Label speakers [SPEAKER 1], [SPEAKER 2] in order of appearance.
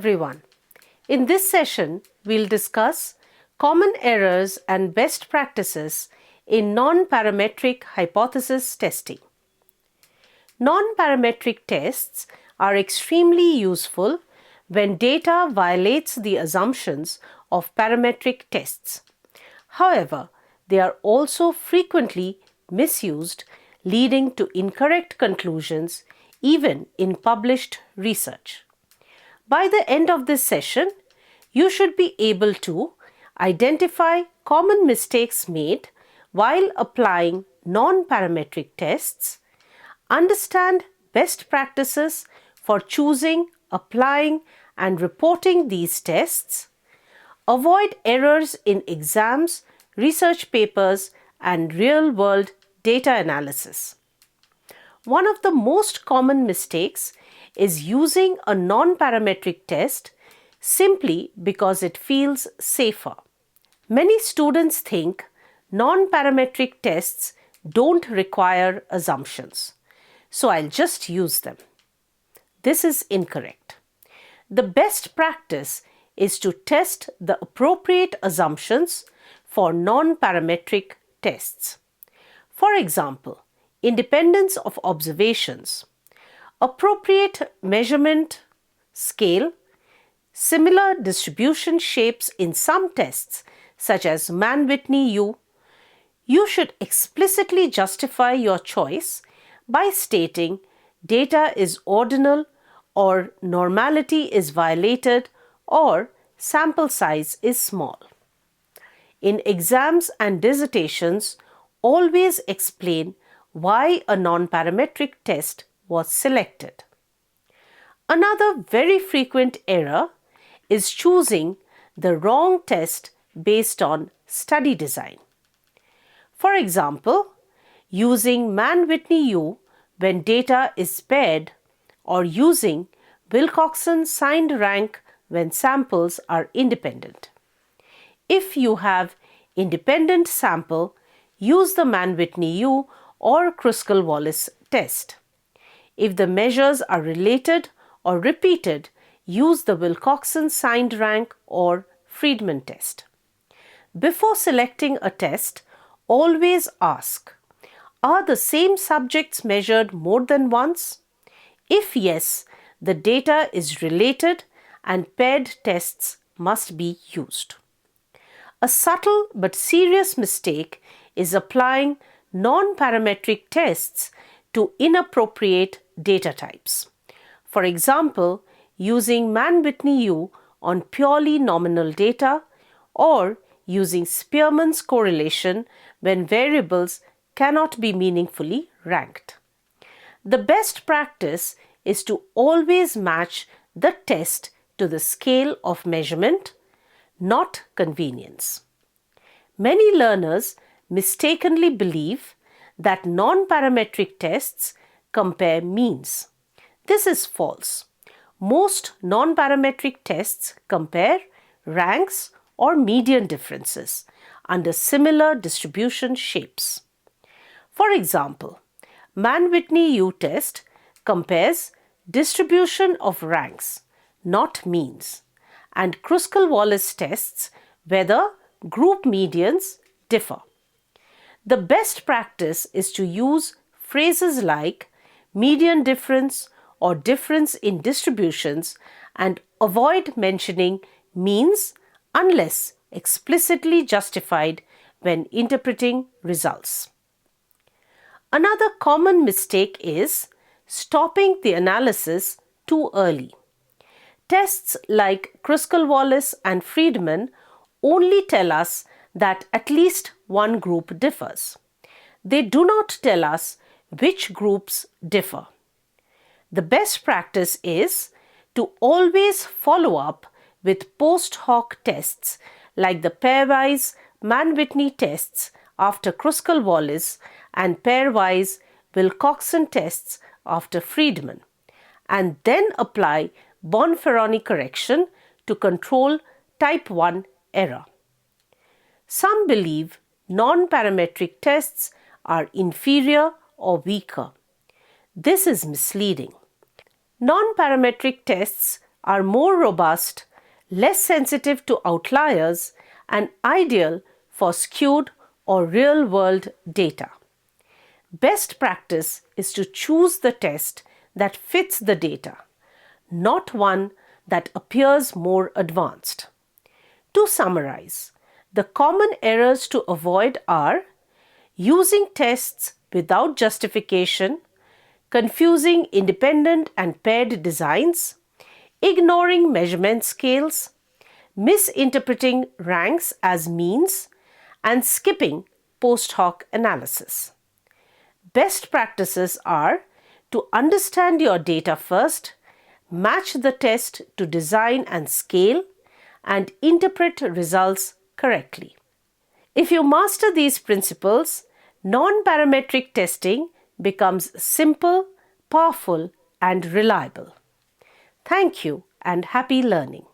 [SPEAKER 1] everyone. In this session, we'll discuss common errors and best practices in non-parametric hypothesis testing. Non-parametric tests are extremely useful when data violates the assumptions of parametric tests. However, they are also frequently misused, leading to incorrect conclusions even in published research. By the end of this session, you should be able to identify common mistakes made while applying non-parametric tests, understand best practices for choosing, applying, and reporting these tests, avoid errors in exams, research papers, and real-world data analysis. One of the most common mistakes is using a non-parametric test simply because it feels safer. Many students think non-parametric tests don't require assumptions, so I'll just use them. This is incorrect. The best practice is to test the appropriate assumptions for non-parametric tests. For example, independence of observations, appropriate measurement scale, similar distribution shapes in some tests such as Mann-Whitney U. You should explicitly justify your choice by stating data is ordinal or normality is violated or sample size is small. In exams and dissertations, always explain why a non-parametric test was selected. Another very frequent error is choosing the wrong test based on study design. For example, using Mann-Whitney U when data is paired or using Wilcoxon signed rank when samples are independent. If you have independent sample, use the Mann-Whitney U or Kruskal-Wallis test. If the measures are related or repeated, use the Wilcoxon signed rank or Friedman test. Before selecting a test, always ask, are the same subjects measured more than once? If yes, the data is related and paired tests must be used. A subtle but serious mistake is applying non-parametric tests to inappropriate data types. For example, using Mann-Whitney U on purely nominal data or using Spearman's correlation when variables cannot be meaningfully ranked. The best practice is to always match the test to the scale of measurement, not convenience. Many learners mistakenly believe that non-parametric tests compare means. This is false. Most non-parametric tests compare ranks or median differences under similar distribution shapes. For example, Mann-Whitney U test compares distribution of ranks, not means, and Kruskal-Wallis tests whether group medians differ. The best practice is to use phrases like median difference or difference in distributions and avoid mentioning means unless explicitly justified when interpreting results. Another common mistake is stopping the analysis too early. Tests like Kruskal-Wallis and Friedman only tell us that at least one group differs. They do not tell us which groups differ. The best practice is to always follow up with post hoc tests like the pairwise Mann-Whitney tests after Kruskal-Wallis and pairwise Wilcoxon tests after Friedman, and then apply Bonferroni correction to control type 1 error. Some believe non-parametric tests are inferior or weaker. This is misleading. Non-parametric tests are more robust, less sensitive to outliers, and ideal for skewed or real-world data. Best practice is to choose the test that fits the data, not one that appears more advanced. To summarize, the common errors to avoid are using tests without justification, confusing independent and paired designs, ignoring measurement scales, misinterpreting ranks as means, and skipping post hoc analysis. Best practices are to understand your data first, match the test to design and scale, and interpret results correctly. If you master these principles, non-parametric testing becomes simple, powerful, and reliable. Thank you and happy learning.